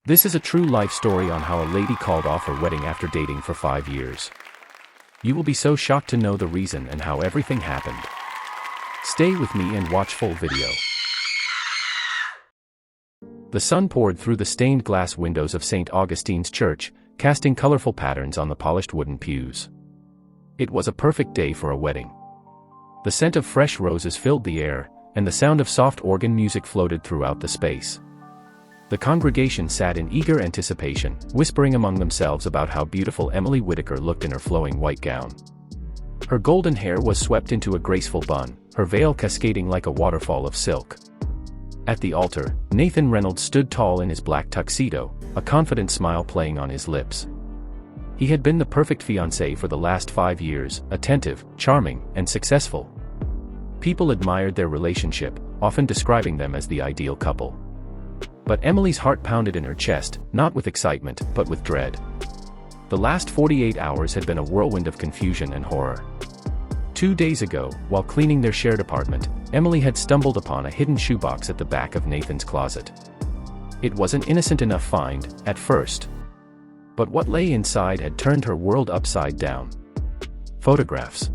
This is a true life story on how a lady called off her wedding after dating for 5 years. You will be so shocked to know the reason and how everything happened. Stay with me and watch full video. The sun poured through the stained glass windows of St. Augustine's Church, casting colorful patterns on the polished wooden pews. It was a perfect day for a wedding. The scent of fresh roses filled the air, and the sound of soft organ music floated throughout the space. The congregation sat in eager anticipation, whispering among themselves about how beautiful Emily Whittaker looked in her flowing white gown. Her golden hair was swept into a graceful bun, her veil cascading like a waterfall of silk. At the altar, Nathan Reynolds stood tall in his black tuxedo, a confident smile playing on his lips. He had been the perfect fiancé for the last 5 years, attentive, charming, and successful. People admired their relationship, often describing them as the ideal couple. But Emily's heart pounded in her chest, not with excitement, but with dread. The last 48 hours had been a whirlwind of confusion and horror. 2 days ago, while cleaning their shared apartment, Emily had stumbled upon a hidden shoebox at the back of Nathan's closet. It was an innocent enough find, at first. But what lay inside had turned her world upside down. Photographs.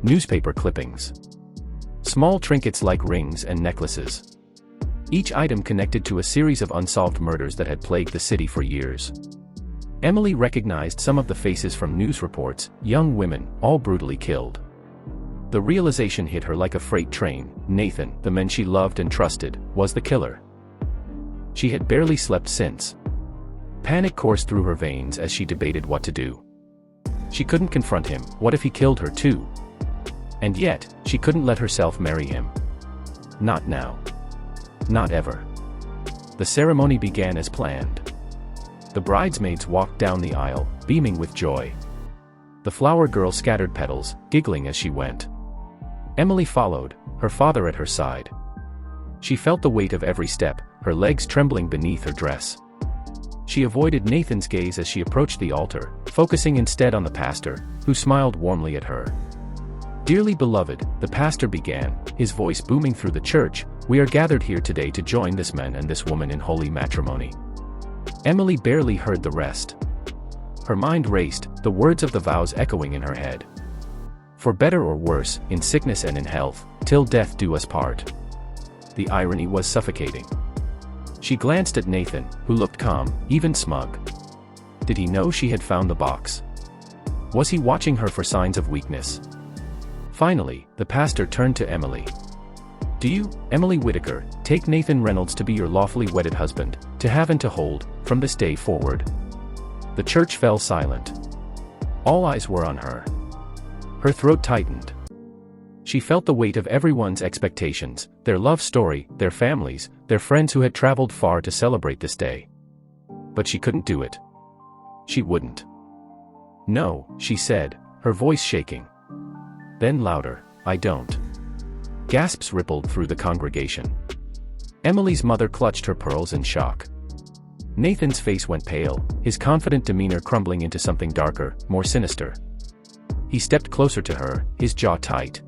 Newspaper clippings. Small trinkets like rings and necklaces. Each item connected to a series of unsolved murders that had plagued the city for years. Emily recognized some of the faces from news reports, young women, all brutally killed. The realization hit her like a freight train. Nathan, the man she loved and trusted, was the killer. She had barely slept since. Panic coursed through her veins as she debated what to do. She couldn't confront him. What if he killed her too? And yet, she couldn't let herself marry him. Not now. Not ever. The ceremony began as planned. The bridesmaids walked down the aisle, beaming with joy. The flower girl scattered petals, giggling as she went. Emily followed, her father at her side. She felt the weight of every step, her legs trembling beneath her dress. She avoided Nathan's gaze as she approached the altar, focusing instead on the pastor, who smiled warmly at her. "Dearly beloved," the pastor began, his voice booming through the church, "we are gathered here today to join this man and this woman in holy matrimony." Emily barely heard the rest. Her mind raced, the words of the vows echoing in her head. "For better or worse, in sickness and in health, till death do us part." The irony was suffocating. She glanced at Nathan, who looked calm, even smug. Did he know she had found the box? Was he watching her for signs of weakness? Finally, the pastor turned to Emily. "Do you, Emily Whittaker, take Nathan Reynolds to be your lawfully wedded husband, to have and to hold, from this day forward?" The church fell silent. All eyes were on her. Her throat tightened. She felt the weight of everyone's expectations, their love story, their families, their friends who had traveled far to celebrate this day. But she couldn't do it. She wouldn't. "No," she said, her voice shaking. Then louder, "I don't." Gasps rippled through the congregation. Emily's mother clutched her pearls in shock. Nathan's face went pale, his confident demeanor crumbling into something darker, more sinister. He stepped closer to her, his jaw tight.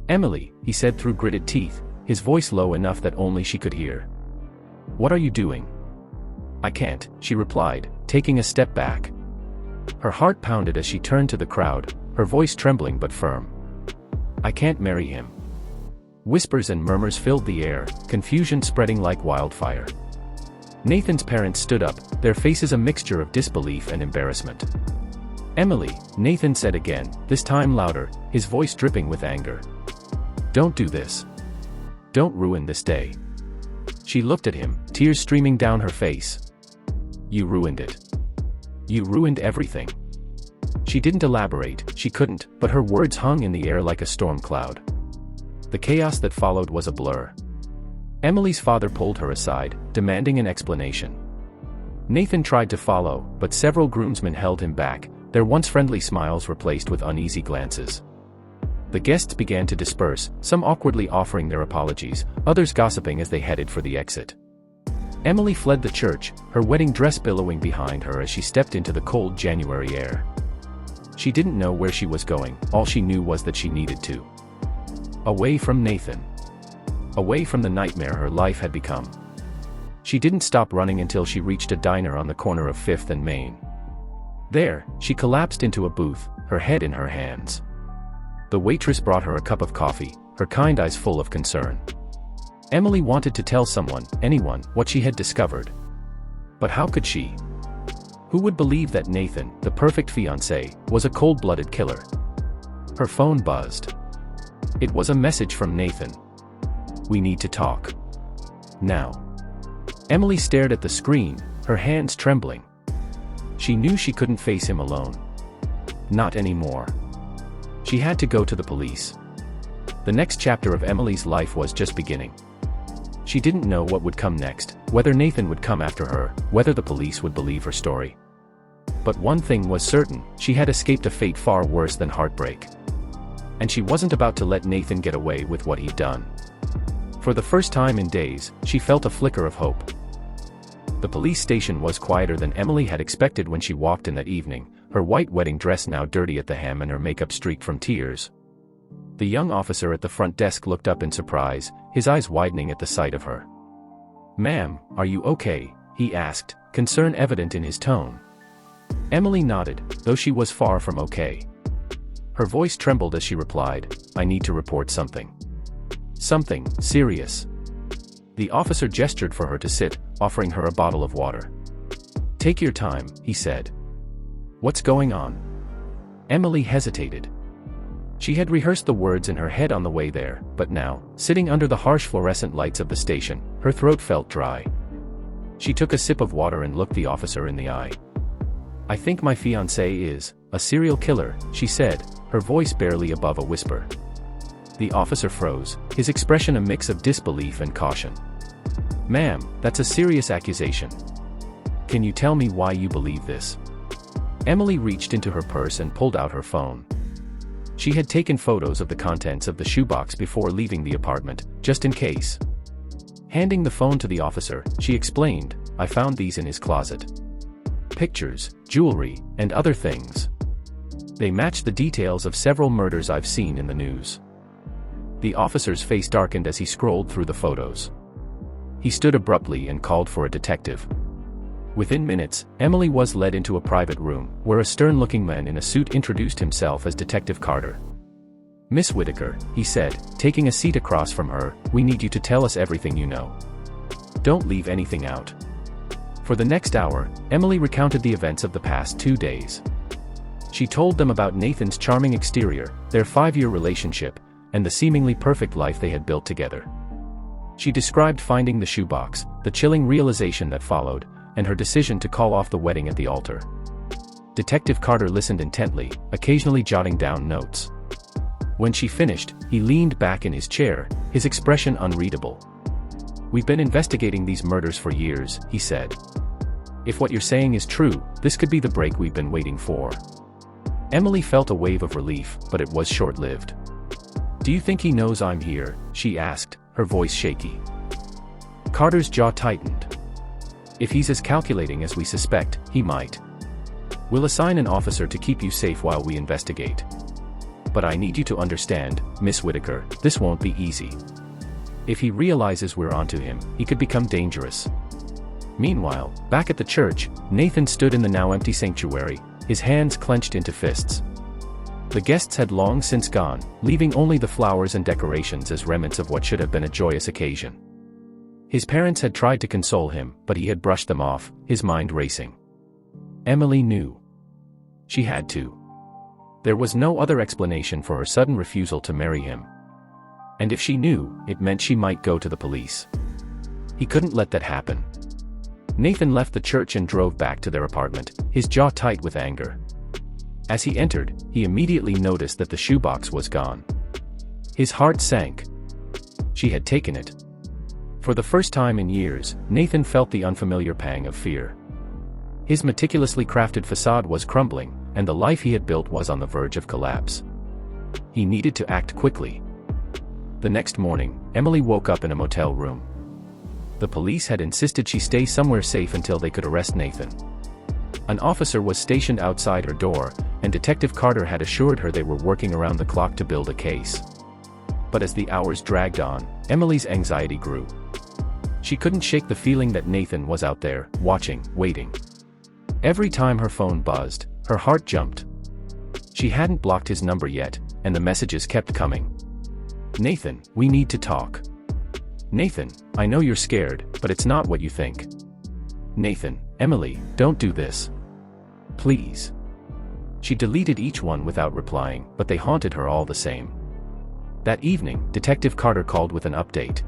"Emily," he said through gritted teeth, his voice low enough that only she could hear. "What are you doing?" "I can't," she replied, taking a step back. Her heart pounded as she turned to the crowd, her voice trembling but firm. "I can't marry him." Whispers and murmurs filled the air, confusion spreading like wildfire. Nathan's parents stood up, their faces a mixture of disbelief and embarrassment. "Emily," Nathan said again, this time louder, his voice dripping with anger. "Don't do this. Don't ruin this day." She looked at him, tears streaming down her face. "You ruined it. You ruined everything." She didn't elaborate, she couldn't, but her words hung in the air like a storm cloud. The chaos that followed was a blur. Emily's father pulled her aside, demanding an explanation. Nathan tried to follow, but several groomsmen held him back, their once friendly smiles replaced with uneasy glances. The guests began to disperse, some awkwardly offering their apologies, others gossiping as they headed for the exit. Emily fled the church, her wedding dress billowing behind her as she stepped into the cold January air. She didn't know where she was going, all she knew was that she needed to. Away from Nathan. Away from the nightmare her life had become. She didn't stop running until she reached a diner on the corner of 5th and Main. There, she collapsed into a booth, her head in her hands. The waitress brought her a cup of coffee, her kind eyes full of concern. Emily wanted to tell someone, anyone, what she had discovered. But how could she? Who would believe that Nathan, the perfect fiancé, was a cold-blooded killer? Her phone buzzed. It was a message from Nathan. "We need to talk. Now." Emily stared at the screen, her hands trembling. She knew she couldn't face him alone. Not anymore. She had to go to the police. The next chapter of Emily's life was just beginning. She didn't know what would come next, whether Nathan would come after her, whether the police would believe her story. But one thing was certain, she had escaped a fate far worse than heartbreak. And she wasn't about to let Nathan get away with what he'd done. For the first time in days, she felt a flicker of hope. The police station was quieter than Emily had expected when she walked in that evening, her white wedding dress now dirty at the hem and her makeup streaked from tears. The young officer at the front desk looked up in surprise, his eyes widening at the sight of her. "Ma'am, are you okay?" he asked, concern evident in his tone. Emily nodded, though she was far from okay. Her voice trembled as she replied, "I need to report something. Something serious." The officer gestured for her to sit, offering her a bottle of water. "Take your time," he said. "What's going on?" Emily hesitated. She had rehearsed the words in her head on the way there, but now, sitting under the harsh fluorescent lights of the station, her throat felt dry. She took a sip of water and looked the officer in the eye. "I think my fiancé is a serial killer," she said, her voice barely above a whisper. The officer froze, his expression a mix of disbelief and caution. "Ma'am, that's a serious accusation. Can you tell me why you believe this?" Emily reached into her purse and pulled out her phone. She had taken photos of the contents of the shoebox before leaving the apartment, just in case. Handing the phone to the officer, she explained, "I found these in his closet. Pictures, jewelry, and other things. They match the details of several murders I've seen in the news." The officer's face darkened as he scrolled through the photos. He stood abruptly and called for a detective. Within minutes, Emily was led into a private room, where a stern-looking man in a suit introduced himself as Detective Carter. "Miss Whitaker," he said, taking a seat across from her, "we need you to tell us everything you know. Don't leave anything out." For the next hour, Emily recounted the events of the past 2 days. She told them about Nathan's charming exterior, their 5-year relationship, and the seemingly perfect life they had built together. She described finding the shoebox, the chilling realization that followed, and her decision to call off the wedding at the altar. Detective Carter listened intently, occasionally jotting down notes. When she finished, he leaned back in his chair, his expression unreadable. "We've been investigating these murders for years," he said. "If what you're saying is true, this could be the break we've been waiting for." Emily felt a wave of relief, but it was short-lived. "Do you think he knows I'm here?" she asked, her voice shaky. Carter's jaw tightened. "If he's as calculating as we suspect, he might. We'll assign an officer to keep you safe while we investigate. But I need you to understand, Miss Whitaker, this won't be easy. If he realizes we're onto him, he could become dangerous." Meanwhile, back at the church, Nathan stood in the now empty sanctuary, his hands clenched into fists. The guests had long since gone, leaving only the flowers and decorations as remnants of what should have been a joyous occasion. His parents had tried to console him, but he had brushed them off, his mind racing. Emily knew. She had to. There was no other explanation for her sudden refusal to marry him. And if she knew, it meant she might go to the police. He couldn't let that happen. Nathan left the church and drove back to their apartment, his jaw tight with anger. As he entered, he immediately noticed that the shoebox was gone. His heart sank. She had taken it. For the first time in years, Nathan felt the unfamiliar pang of fear. His meticulously crafted facade was crumbling, and the life he had built was on the verge of collapse. He needed to act quickly. The next morning, Emily woke up in a motel room. The police had insisted she stay somewhere safe until they could arrest Nathan. An officer was stationed outside her door, and Detective Carter had assured her they were working around the clock to build a case. But as the hours dragged on, Emily's anxiety grew. She couldn't shake the feeling that Nathan was out there, watching, waiting. Every time her phone buzzed, her heart jumped. She hadn't blocked his number yet, and the messages kept coming. "Nathan, we need to talk. Nathan, I know you're scared, but it's not what you think. Nathan, Emily, don't do this. Please." She deleted each one without replying, but they haunted her all the same. That evening, Detective Carter called with an update.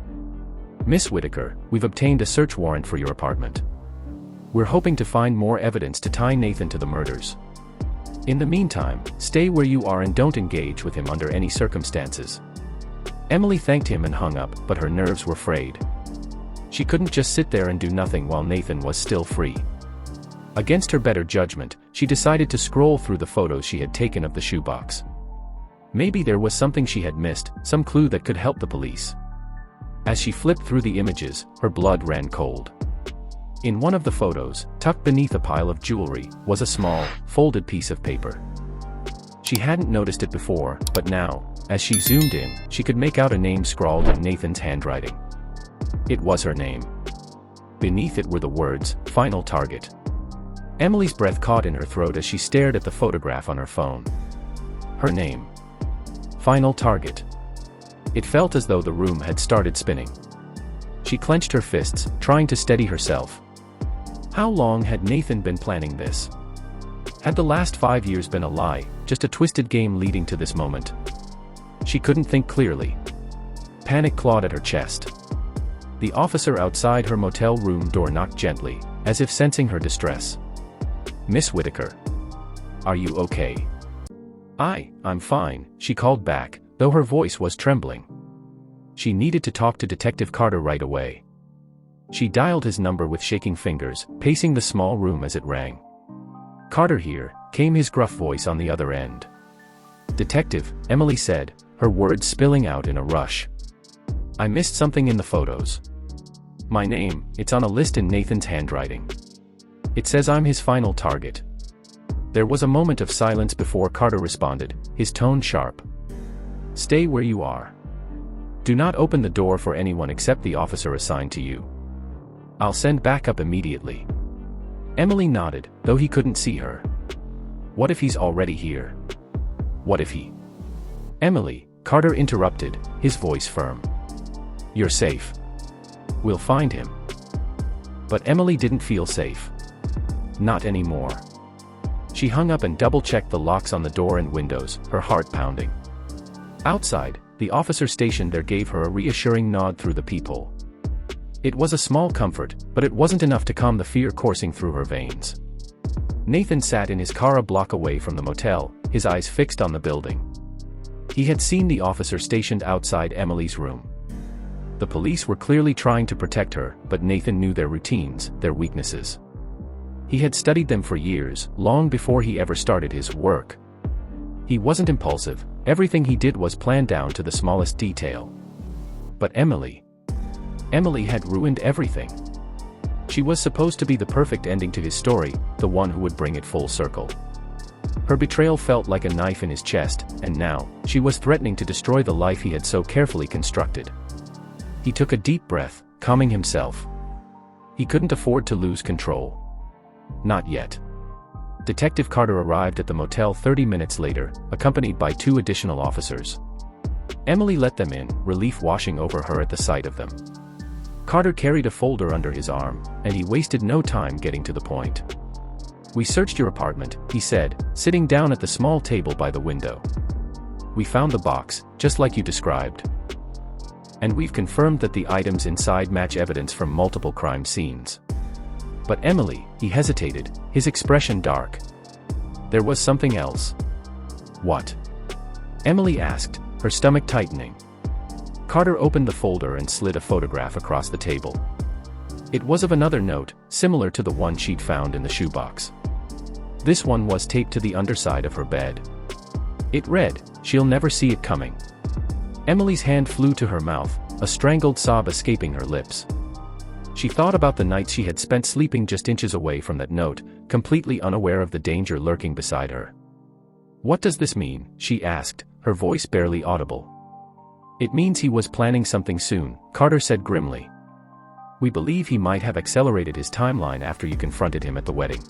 "Miss Whitaker, we've obtained a search warrant for your apartment. We're hoping to find more evidence to tie Nathan to the murders. In the meantime, stay where you are and don't engage with him under any circumstances." Emily thanked him and hung up, but her nerves were frayed. She couldn't just sit there and do nothing while Nathan was still free. Against her better judgment, she decided to scroll through the photos she had taken of the shoebox. Maybe there was something she had missed, some clue that could help the police. As she flipped through the images, her blood ran cold. In one of the photos, tucked beneath a pile of jewelry, was a small, folded piece of paper. She hadn't noticed it before, but now, as she zoomed in, she could make out a name scrawled in Nathan's handwriting. It was her name. Beneath it were the words, "Final Target." Emily's breath caught in her throat as she stared at the photograph on her phone. Her name. Final Target. It felt as though the room had started spinning. She clenched her fists, trying to steady herself. How long had Nathan been planning this? Had the last 5 years been a lie, just a twisted game leading to this moment? She couldn't think clearly. Panic clawed at her chest. The officer outside her motel room door knocked gently, as if sensing her distress. "Miss Whitaker. Are you okay?" I'm fine," she called back, though her voice was trembling. She needed to talk to Detective Carter right away. She dialed his number with shaking fingers, pacing the small room as it rang. "Carter here," came his gruff voice on the other end. "Detective," Emily said, her words spilling out in a rush. "I missed something in the photos. My name, it's on a list in Nathan's handwriting. It says I'm his final target." There was a moment of silence before Carter responded, his tone sharp. "Stay where you are. Do not open the door for anyone except the officer assigned to you. I'll send backup immediately." Emily nodded, though he couldn't see her. What if he's already here? What if he... "Emily," Carter interrupted, his voice firm. "You're safe. We'll find him." But Emily didn't feel safe. Not anymore. She hung up and double-checked the locks on the door and windows, her heart pounding. Outside, the officer stationed there gave her a reassuring nod through the peephole. It was a small comfort, but it wasn't enough to calm the fear coursing through her veins. Nathan sat in his car a block away from the motel, his eyes fixed on the building. He had seen the officer stationed outside Emily's room. The police were clearly trying to protect her, but Nathan knew their routines, their weaknesses. He had studied them for years, long before he ever started his work. He wasn't impulsive, everything he did was planned down to the smallest detail. But Emily had ruined everything. She was supposed to be the perfect ending to his story, the one who would bring it full circle. Her betrayal felt like a knife in his chest, and now, she was threatening to destroy the life he had so carefully constructed. He took a deep breath, calming himself. He couldn't afford to lose control. Not yet. Detective Carter arrived at the motel 30 minutes later, accompanied by 2 additional officers. Emily let them in, relief washing over her at the sight of them. Carter carried a folder under his arm, and he wasted no time getting to the point. "We searched your apartment," he said, sitting down at the small table by the window. "We found the box, just like you described. And we've confirmed that the items inside match evidence from multiple crime scenes." But Emily, he hesitated, his expression dark. There was something else. "What?" Emily asked, her stomach tightening. Carter opened the folder and slid a photograph across the table. It was of another note, similar to the one she'd found in the shoebox. This one was taped to the underside of her bed. It read, "She'll never see it coming." Emily's hand flew to her mouth, a strangled sob escaping her lips. She thought about the nights she had spent sleeping just inches away from that note, completely unaware of the danger lurking beside her. "What does this mean?" she asked, her voice barely audible. "It means he was planning something soon," Carter said grimly. We believe he might have accelerated his timeline after you confronted him at the wedding.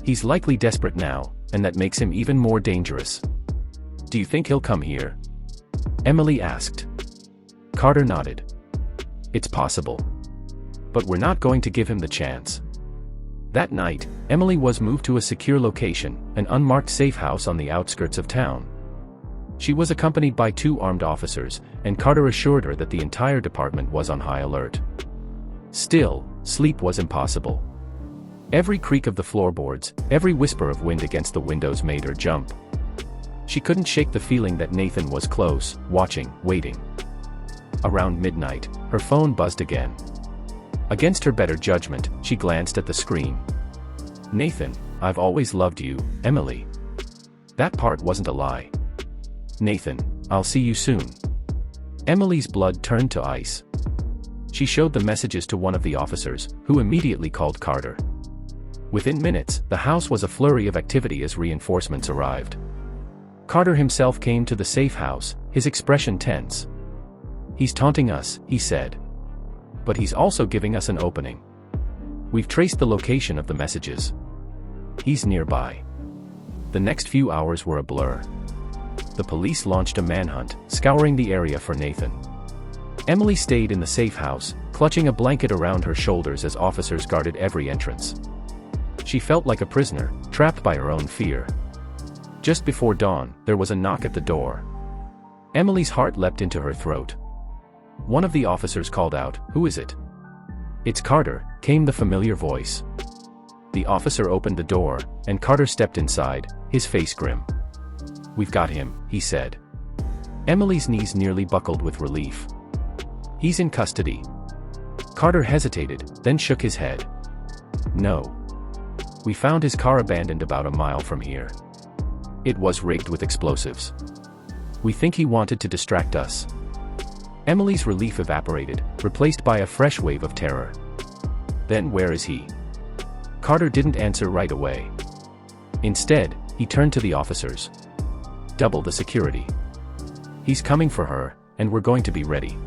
He's likely desperate now, and that makes him even more dangerous. Do you think he'll come here? Emily asked. Carter nodded. It's possible. But we're not going to give him the chance. That night, Emily was moved to a secure location, an unmarked safe house on the outskirts of town. She was accompanied by 2 armed officers, and Carter assured her that the entire department was on high alert. Still, sleep was impossible. Every creak of the floorboards, every whisper of wind against the windows made her jump. She couldn't shake the feeling that Nathan was close, watching, waiting. Around midnight, her phone buzzed again. Against her better judgment, she glanced at the screen. Nathan, I've always loved you, Emily. That part wasn't a lie. Nathan, I'll see you soon. Emily's blood turned to ice. She showed the messages to one of the officers, who immediately called Carter. Within minutes, the house was a flurry of activity as reinforcements arrived. Carter himself came to the safe house, his expression tense. He's taunting us, he said. But he's also giving us an opening. We've traced the location of the messages. He's nearby. The next few hours were a blur. The police launched a manhunt, scouring the area for Nathan. Emily stayed in the safe house, clutching a blanket around her shoulders as officers guarded every entrance. She felt like a prisoner, trapped by her own fear. Just before dawn, there was a knock at the door. Emily's heart leapt into her throat. One of the officers called out, "Who is it?" "It's Carter," came the familiar voice. The officer opened the door, and Carter stepped inside, his face grim. "We've got him," he said. Emily's knees nearly buckled with relief. "He's in custody." Carter hesitated, then shook his head. "No. We found his car abandoned about a mile from here. It was rigged with explosives. We think he wanted to distract us." Emily's relief evaporated, replaced by a fresh wave of terror. "Then where is he?" Carter didn't answer right away. Instead, he turned to the officers. "Double the security. He's coming for her, and we're going to be ready."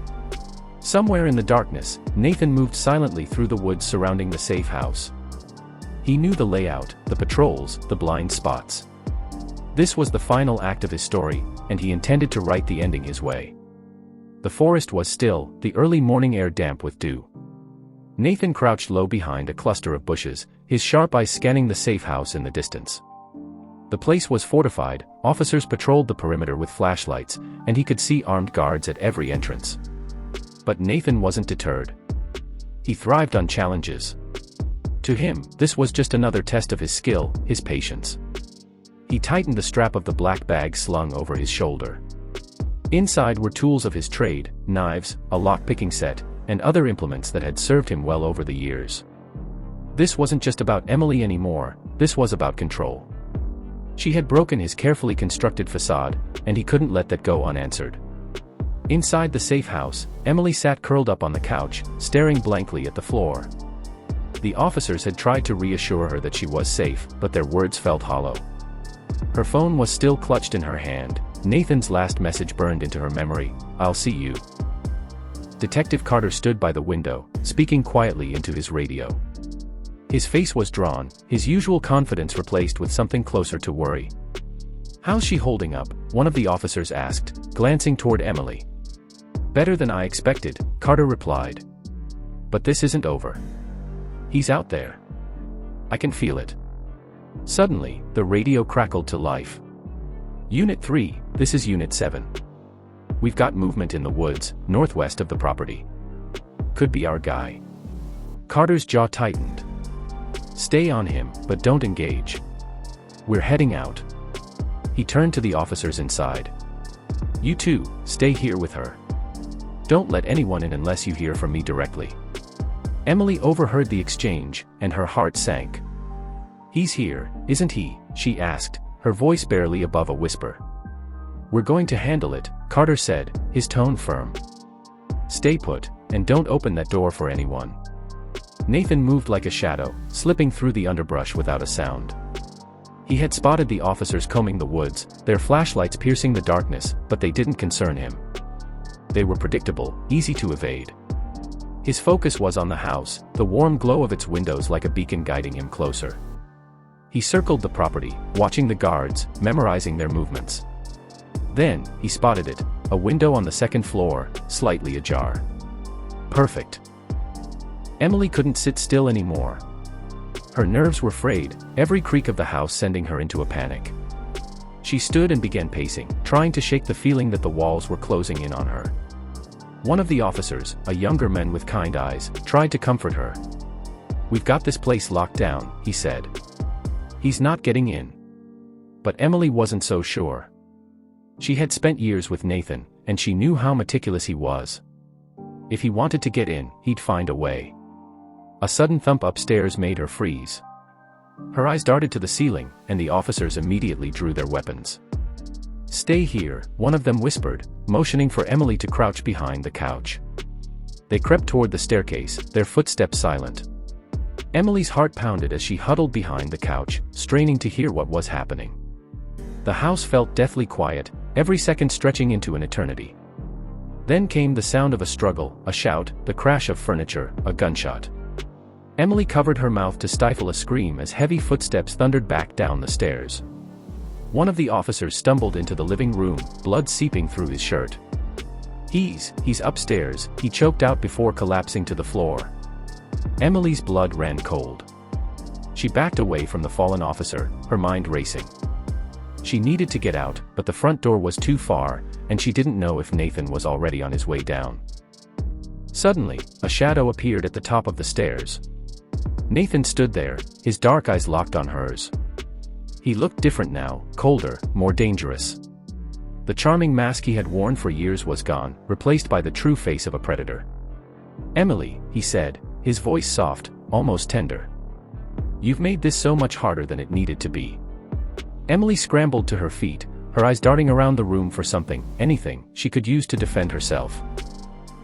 Somewhere in the darkness, Nathan moved silently through the woods surrounding the safe house. He knew the layout, the patrols, the blind spots. This was the final act of his story, and he intended to write the ending his way. The forest was still, the early morning air damp with dew. Nathan crouched low behind a cluster of bushes, his sharp eyes scanning the safe house in the distance. The place was fortified, officers patrolled the perimeter with flashlights, and he could see armed guards at every entrance. But Nathan wasn't deterred. He thrived on challenges. To him, this was just another test of his skill, his patience. He tightened the strap of the black bag slung over his shoulder. Inside were tools of his trade, knives, a lock-picking set, and other implements that had served him well over the years. This wasn't just about Emily anymore, this was about control. She had broken his carefully constructed facade, and he couldn't let that go unanswered. Inside the safe house, Emily sat curled up on the couch, staring blankly at the floor. The officers had tried to reassure her that she was safe, but their words felt hollow. Her phone was still clutched in her hand. Nathan's last message burned into her memory, "I'll see you." Detective Carter stood by the window, speaking quietly into his radio. His face was drawn, his usual confidence replaced with something closer to worry. "How's she holding up?" one of the officers asked, glancing toward Emily. "Better than I expected," Carter replied. "But this isn't over. He's out there. I can feel it." Suddenly, the radio crackled to life. "Unit 3, this is Unit 7. We've got movement in the woods, northwest of the property. Could be our guy." Carter's jaw tightened. "Stay on him, but don't engage. We're heading out." He turned to the officers inside. "You two, stay here with her. Don't let anyone in unless you hear from me directly." Emily overheard the exchange, and her heart sank. "He's here, isn't he?" she asked, her voice barely above a whisper. "We're going to handle it," Carter said, his tone firm. "Stay put, and don't open that door for anyone." Nathan moved like a shadow, slipping through the underbrush without a sound. He had spotted the officers combing the woods, their flashlights piercing the darkness, but they didn't concern him. They were predictable, easy to evade. His focus was on the house, the warm glow of its windows like a beacon guiding him closer. He circled the property, watching the guards, memorizing their movements. Then, he spotted it, a window on the second floor, slightly ajar. Perfect. Emily couldn't sit still anymore. Her nerves were frayed, every creak of the house sending her into a panic. She stood and began pacing, trying to shake the feeling that the walls were closing in on her. One of the officers, a younger man with kind eyes, tried to comfort her. "We've got this place locked down," he said. "He's not getting in." But Emily wasn't so sure. She had spent years with Nathan, and she knew how meticulous he was. If he wanted to get in, he'd find a way. A sudden thump upstairs made her freeze. Her eyes darted to the ceiling, and the officers immediately drew their weapons. "Stay here," one of them whispered, motioning for Emily to crouch behind the couch. They crept toward the staircase, their footsteps silent. Emily's heart pounded as she huddled behind the couch, straining to hear what was happening. The house felt deathly quiet, every second stretching into an eternity. Then came the sound of a struggle, a shout, the crash of furniture, a gunshot. Emily covered her mouth to stifle a scream as heavy footsteps thundered back down the stairs. One of the officers stumbled into the living room, blood seeping through his shirt. He's upstairs," he choked out before collapsing to the floor. Emily's blood ran cold. She backed away from the fallen officer, her mind racing. She needed to get out, but the front door was too far, and she didn't know if Nathan was already on his way down. Suddenly, a shadow appeared at the top of the stairs. Nathan stood there, his dark eyes locked on hers. He looked different now, colder, more dangerous. The charming mask he had worn for years was gone, replaced by the true face of a predator. "Emily," he said, his voice soft, almost tender. "You've made this so much harder than it needed to be." Emily scrambled to her feet, her eyes darting around the room for something, anything, she could use to defend herself.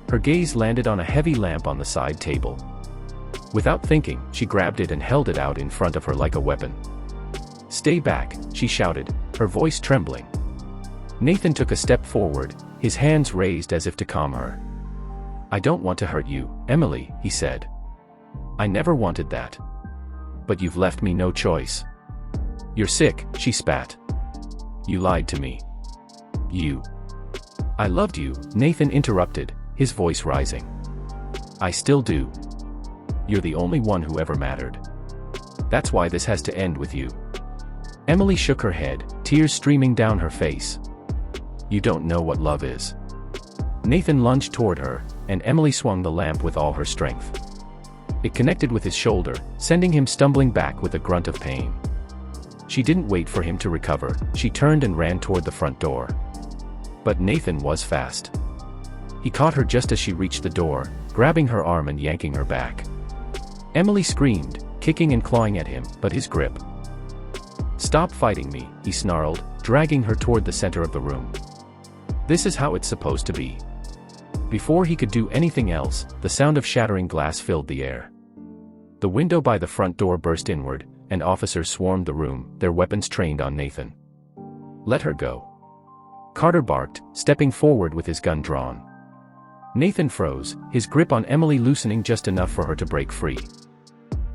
Her gaze landed on a heavy lamp on the side table. Without thinking, she grabbed it and held it out in front of her like a weapon. "Stay back," she shouted, her voice trembling. Nathan took a step forward, his hands raised as if to calm her. "I don't want to hurt you, Emily," he said. "I never wanted that. But you've left me no choice." "You're sick," she spat. "You lied to me." "You." "I loved you," Nathan interrupted, his voice rising. "I still do. You're the only one who ever mattered. That's why this has to end with you." Emily shook her head, tears streaming down her face. "You don't know what love is." Nathan lunged toward her, and Emily swung the lamp with all her strength. It connected with his shoulder, sending him stumbling back with a grunt of pain. She didn't wait for him to recover, she turned and ran toward the front door. But Nathan was fast. He caught her just as she reached the door, grabbing her arm and yanking her back. Emily screamed, kicking and clawing at him, but his grip. "Stop fighting me," he snarled, dragging her toward the center of the room. "This is how it's supposed to be." Before he could do anything else, the sound of shattering glass filled the air. The window by the front door burst inward, and officers swarmed the room, their weapons trained on Nathan. "Let her go," Carter barked, stepping forward with his gun drawn. Nathan froze, his grip on Emily loosening just enough for her to break free.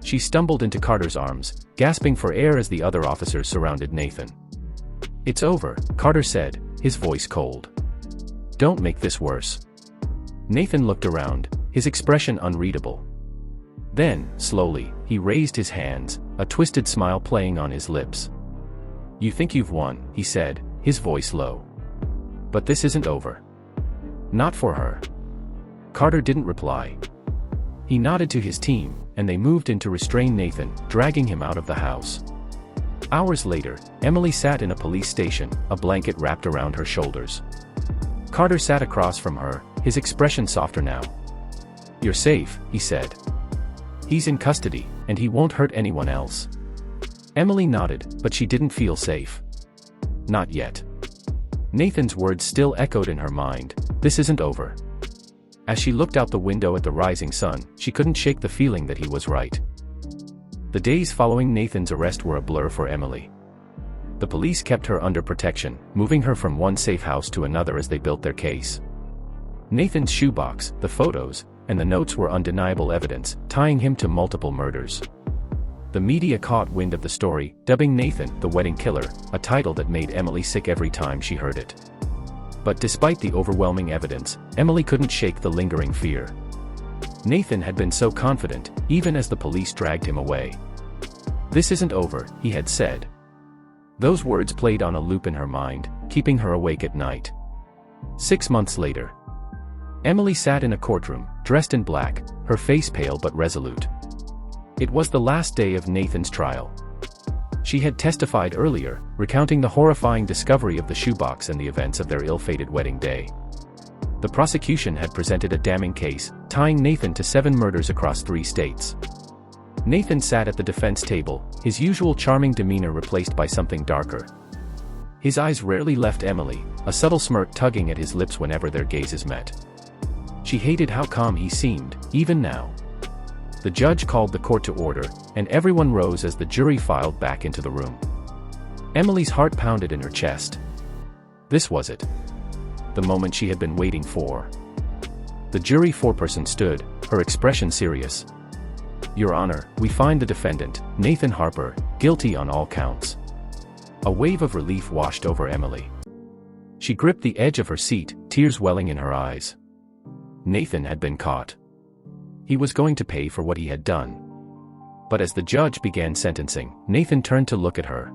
She stumbled into Carter's arms, gasping for air as the other officers surrounded Nathan. "It's over," Carter said, his voice cold. "Don't make this worse." Nathan looked around, his expression unreadable. Then, slowly, he raised his hands, a twisted smile playing on his lips. "You think you've won," he said, his voice low. "But this isn't over. Not for her." Carter didn't reply. He nodded to his team, and they moved in to restrain Nathan, dragging him out of the house. Hours later, Emily sat in a police station, a blanket wrapped around her shoulders. Carter sat across from her, his expression softer now. "You're safe," he said. "He's in custody, and he won't hurt anyone else." Emily nodded, but she didn't feel safe. Not yet. Nathan's words still echoed in her mind, "This isn't over." As she looked out the window at the rising sun, she couldn't shake the feeling that he was right. The days following Nathan's arrest were a blur for Emily. The police kept her under protection, moving her from one safe house to another as they built their case. Nathan's shoebox, the photos, and the notes were undeniable evidence, tying him to multiple murders. The media caught wind of the story, dubbing Nathan the wedding killer, a title that made Emily sick every time she heard it. But despite the overwhelming evidence, Emily couldn't shake the lingering fear. Nathan had been so confident, even as the police dragged him away. "This isn't over," he had said. Those words played on a loop in her mind, keeping her awake at night. 6 months later, Emily sat in a courtroom, dressed in black, her face pale but resolute. It was the last day of Nathan's trial. She had testified earlier, recounting the horrifying discovery of the shoebox and the events of their ill-fated wedding day. The prosecution had presented a damning case, tying Nathan to 7 murders across 3 states. Nathan sat at the defense table, his usual charming demeanor replaced by something darker. His eyes rarely left Emily, a subtle smirk tugging at his lips whenever their gazes met. She hated how calm he seemed, even now. The judge called the court to order, and everyone rose as the jury filed back into the room. Emily's heart pounded in her chest. This was it. The moment she had been waiting for. The jury foreperson stood, her expression serious. "Your Honor, we find the defendant, Nathan Harper, guilty on all counts." A wave of relief washed over Emily. She gripped the edge of her seat, tears welling in her eyes. Nathan had been caught. He was going to pay for what he had done. But as the judge began sentencing, Nathan turned to look at her.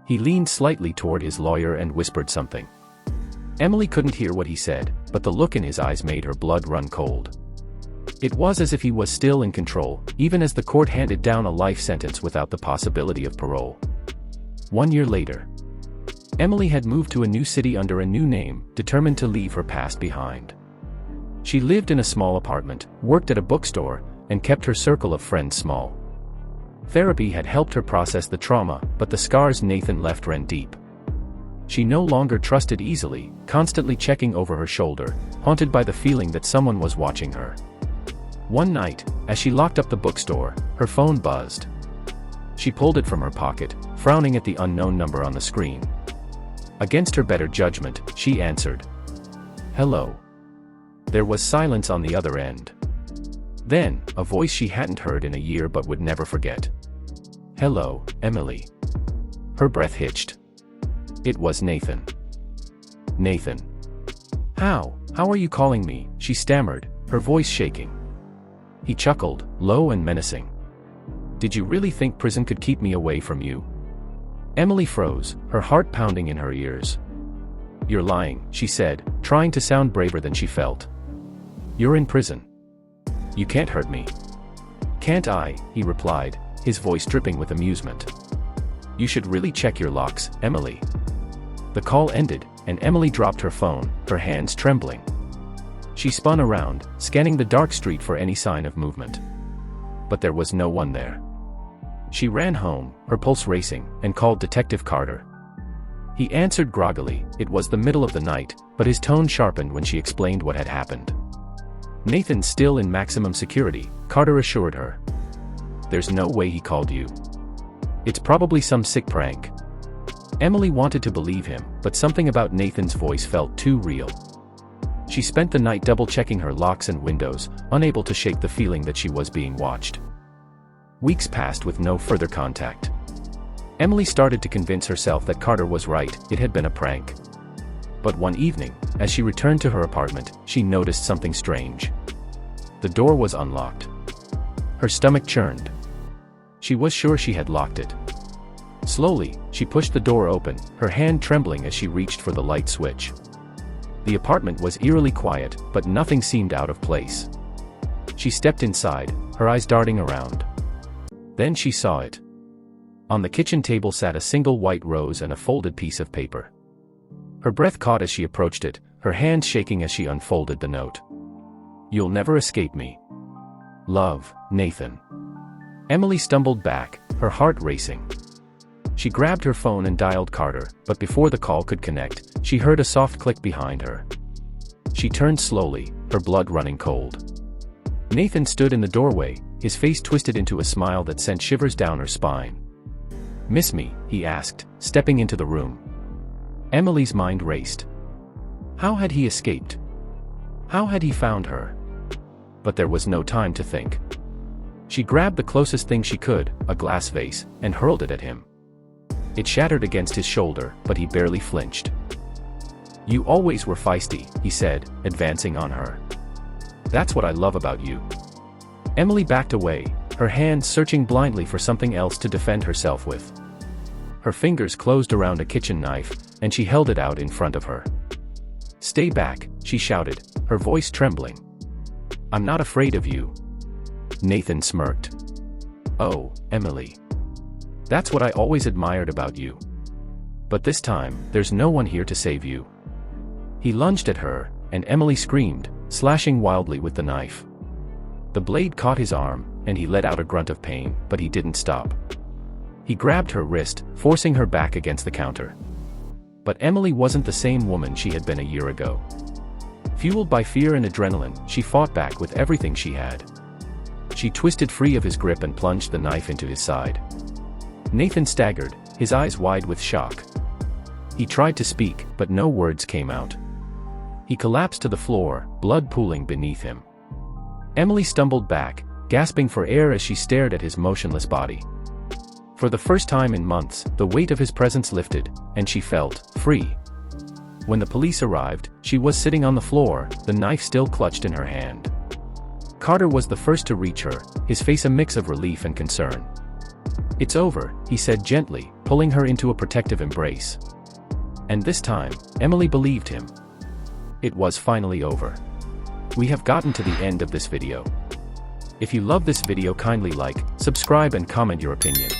He leaned slightly toward his lawyer and whispered something. Emily couldn't hear what he said, but the look in his eyes made her blood run cold. It was as if he was still in control, even as the court handed down a life sentence without the possibility of parole. 1 year later, Emily had moved to a new city under a new name, determined to leave her past behind. She lived in a small apartment, worked at a bookstore, and kept her circle of friends small. Therapy had helped her process the trauma, but the scars Nathan left ran deep. She no longer trusted easily, constantly checking over her shoulder, haunted by the feeling that someone was watching her. One night, as she locked up the bookstore, her phone buzzed. She pulled it from her pocket, frowning at the unknown number on the screen. Against her better judgment, she answered. "Hello." There was silence on the other end. Then, a voice she hadn't heard in a year but would never forget. "Hello, Emily." Her breath hitched. It was Nathan. "Nathan. How are you calling me?" she stammered, her voice shaking. He chuckled, low and menacing. "Did you really think prison could keep me away from you?" Emily froze, her heart pounding in her ears. "You're lying," she said, trying to sound braver than she felt. "You're in prison. You can't hurt me." "Can't I?" he replied, his voice dripping with amusement. "You should really check your locks, Emily." The call ended, and Emily dropped her phone, her hands trembling. She spun around, scanning the dark street for any sign of movement. But there was no one there. She ran home, her pulse racing, and called Detective Carter. He answered groggily. It was the middle of the night, but his tone sharpened when she explained what had happened. "Nathan's still in maximum security," Carter assured her. "There's no way he called you. It's probably some sick prank." Emily wanted to believe him, but something about Nathan's voice felt too real. She spent the night double-checking her locks and windows, unable to shake the feeling that she was being watched. Weeks passed with no further contact. Emily started to convince herself that Carter was right, it had been a prank. But one evening, as she returned to her apartment, she noticed something strange. The door was unlocked. Her stomach churned. She was sure she had locked it. Slowly, she pushed the door open, her hand trembling as she reached for the light switch. The apartment was eerily quiet, but nothing seemed out of place. She stepped inside, her eyes darting around. Then she saw it. On the kitchen table sat a single white rose and a folded piece of paper. Her breath caught as she approached it, her hands shaking as she unfolded the note. "You'll never escape me. Love, Nathan." Emily stumbled back, her heart racing. She grabbed her phone and dialed Carter, but before the call could connect, she heard a soft click behind her. She turned slowly, her blood running cold. Nathan stood in the doorway, his face twisted into a smile that sent shivers down her spine. "Miss me?" he asked, stepping into the room. Emily's mind raced. How had he escaped? How had he found her? But there was no time to think. She grabbed the closest thing she could, a glass vase, and hurled it at him. It shattered against his shoulder, but he barely flinched. "You always were feisty," he said, advancing on her. "That's what I love about you." Emily backed away, her hands searching blindly for something else to defend herself with. Her fingers closed around a kitchen knife, and she held it out in front of her. "Stay back," she shouted, her voice trembling. "I'm not afraid of you." Nathan smirked. "Oh, Emily. That's what I always admired about you. But this time, there's no one here to save you." He lunged at her, and Emily screamed, slashing wildly with the knife. The blade caught his arm, and he let out a grunt of pain, but he didn't stop. He grabbed her wrist, forcing her back against the counter. But Emily wasn't the same woman she had been a year ago. Fueled by fear and adrenaline, she fought back with everything she had. She twisted free of his grip and plunged the knife into his side. Nathan staggered, his eyes wide with shock. He tried to speak, but no words came out. He collapsed to the floor, blood pooling beneath him. Emily stumbled back, gasping for air as she stared at his motionless body. For the first time in months, the weight of his presence lifted, and she felt free. When the police arrived, she was sitting on the floor, the knife still clutched in her hand. Carter was the first to reach her, his face a mix of relief and concern. "It's over," he said gently, pulling her into a protective embrace. And this time, Emily believed him. It was finally over. We have gotten to the end of this video. If you love this video, kindly like, subscribe and comment your opinion.